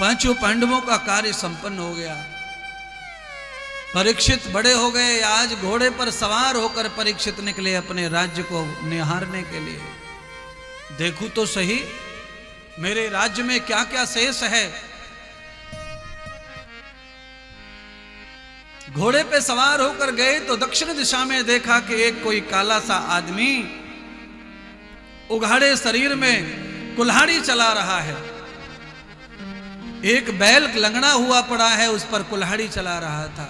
पांचों पांडवों का कार्य संपन्न हो गया। परीक्षित बड़े हो गए। आज घोड़े पर सवार होकर परीक्षित निकले अपने राज्य को निहारने के लिए। देखूं तो सही मेरे राज्य में क्या क्या शेष है। घोड़े पे सवार होकर गए तो दक्षिण दिशा में देखा कि एक कोई काला सा आदमी उघाड़े शरीर में कुल्हाड़ी चला रहा है। एक बैल लंगड़ा हुआ पड़ा है, उस पर कुल्हाड़ी चला रहा था।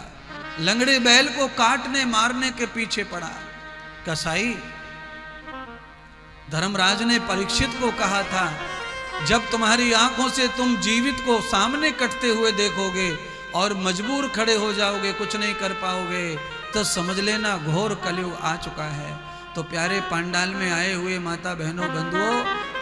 लंगड़े बैल को काटने मारने के पीछे पड़ा कसाई। धर्मराज ने परीक्षित को कहा था, जब तुम्हारी आंखों से तुम जीवित को सामने कटते हुए देखोगे और मजबूर खड़े हो जाओगे, कुछ नहीं कर पाओगे, तो समझ लेना घोर कलयुग आ चुका है। तो प्यारे पांडाल में आए हुए माता बहनों बंधुओं,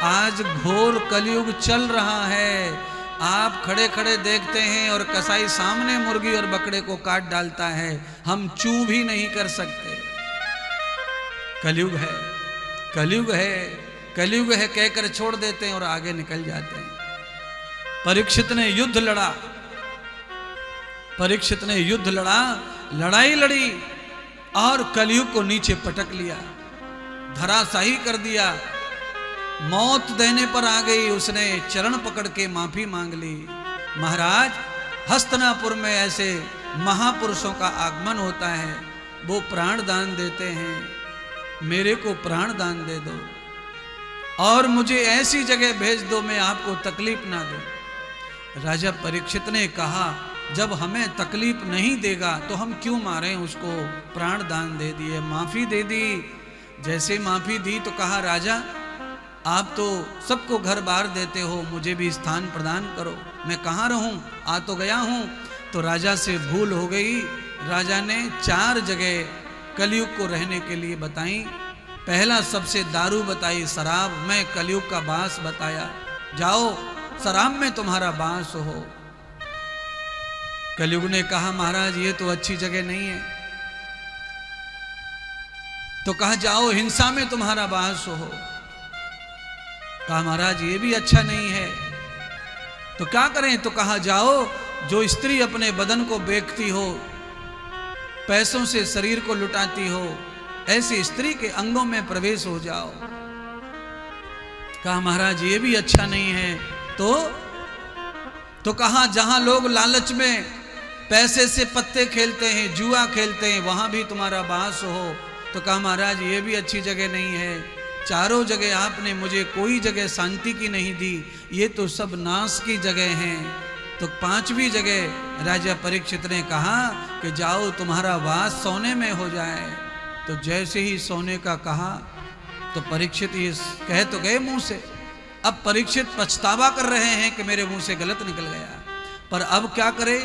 आज घोर कलयुग चल रहा है। आप खड़े खड़े देखते हैं और कसाई सामने मुर्गी और बकरे को काट डालता है, हम चू भी नहीं कर सकते। कलयुग है, कलयुग है, कलयुग है कहकर छोड़ देते हैं और आगे निकल जाते हैं। परीक्षित ने युद्ध लड़ा, परीक्षित ने युद्ध लड़ा, लड़ाई लड़ी और कलयुग को नीचे पटक लिया, धराशाही कर दिया। मौत देने पर आ गई। उसने चरण पकड़ के माफी मांग ली। महाराज, हस्तिनापुर में ऐसे महापुरुषों का आगमन होता है, वो प्राण दान देते हैं, मेरे को प्राण दान दे दो और मुझे ऐसी जगह भेज दो मैं आपको तकलीफ ना दूं। राजा परीक्षित ने कहा, जब हमें तकलीफ नहीं देगा तो हम क्यों मारें उसको। प्राण दान दे दिए, माफी दे दी। जैसे माफी दी तो कहा, राजा आप तो सबको घर बार देते हो, मुझे भी स्थान प्रदान करो, मैं कहाँ रहूं, आ तो गया हूं। तो राजा से भूल हो गई। राजा ने 4 जगह कलयुग को रहने के लिए बताई। पहला सबसे दारू बताई, शराब में कलयुग का वास बताया, जाओ शराब में तुम्हारा वास हो। कलयुग ने कहा, महाराज ये तो अच्छी जगह नहीं है। तो कहा, जाओ हिंसा में तुम्हारा वास हो। कहा, महाराज ये भी अच्छा नहीं है। तो क्या करें। तो कहा, जाओ जो स्त्री अपने बदन को बेचती हो, पैसों से शरीर को लुटाती हो, ऐसी स्त्री के अंगों में प्रवेश हो जाओ। कहा, महाराज ये भी अच्छा नहीं है। तो कहा, जहां लोग लालच में पैसे से पत्ते खेलते हैं, जुआ खेलते हैं, वहां भी तुम्हारा वास हो। तो कहा, महाराज ये भी अच्छी जगह नहीं है। चारों जगह आपने मुझे कोई जगह शांति की नहीं दी, ये तो सब नाश की जगह हैं। तो 5वीं जगह राजा परीक्षित ने कहा कि जाओ तुम्हारा वास सोने में हो जाए। तो जैसे ही सोने का कहा तो परीक्षित ये कह तो गए मुंह से, अब परीक्षित पछतावा कर रहे हैं कि मेरे मुंह से गलत निकल गया, पर अब क्या करे।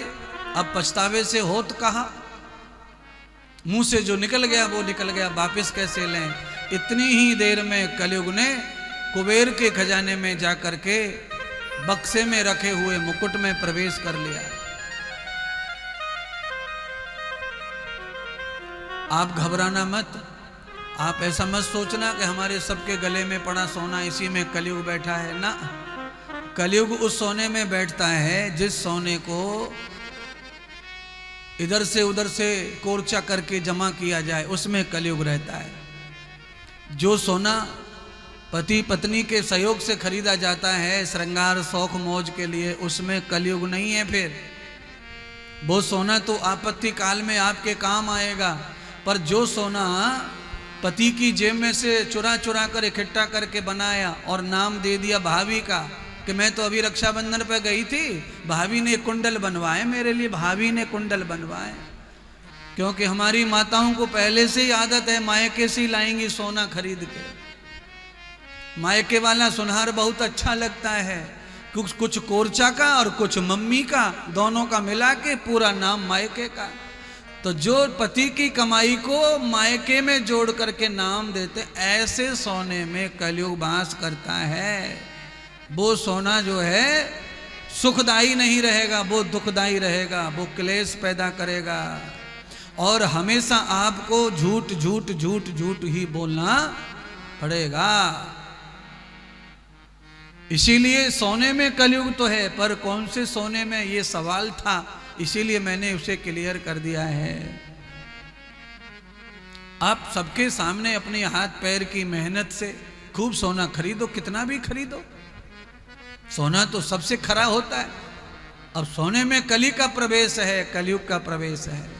अब पछतावे से होत कहा, मुंह से जो निकल गया वो निकल गया, वापस कैसे लें। इतनी ही देर में कलयुग ने कुबेर के खजाने में जाकर के बक्से में रखे हुए मुकुट में प्रवेश कर लिया। आप घबराना मत, आप ऐसा मत सोचना कि हमारे सबके गले में पड़ा सोना इसी में कलयुग बैठा है ना। कलयुग उस सोने में बैठता है जिस सोने को इधर से उधर से कोर्चा करके जमा किया जाए, उसमें कलयुग रहता है। जो सोना पति पत्नी के सहयोग से खरीदा जाता है श्रृंगार शौक मौज के लिए, उसमें कलयुग नहीं है। फिर वो सोना तो आपत्ति काल में आपके काम आएगा, पर जो सोना पति की जेब में से चुरा चुरा कर इकट्ठा करके बनाया और नाम दे दिया भाभी का कि मैं तो अभी रक्षाबंधन पे गई थी, भाभी ने कुंडल बनवाए मेरे लिए, भाभी ने कुंडल बनवाए। क्योंकि हमारी माताओं को पहले से ही आदत है, मायके से ही लाएंगी सोना खरीद के। मायके वाला सुनहार बहुत अच्छा लगता है, कुछ कोरचा का और कुछ मम्मी का, दोनों का मिला के पूरा नाम मायके का। तो जो पति की कमाई को मायके में जोड़ करके नाम देते, ऐसे सोने में कलयुग वास करता है। वो सोना जो है सुखदायी नहीं रहेगा, वो दुखदायी रहेगा, वो क्लेश पैदा करेगा और हमेशा आपको झूठ झूठ झूठ झूठ ही बोलना पड़ेगा। इसीलिए सोने में कलयुग तो है, पर कौन से सोने में, ये सवाल था, इसीलिए मैंने उसे क्लियर कर दिया है। आप सबके सामने अपने हाथ पैर की मेहनत से खूब सोना खरीदो, कितना भी खरीदो, सोना तो सबसे खरा होता है। अब सोने में कली का प्रवेश है, कलयुग का प्रवेश है।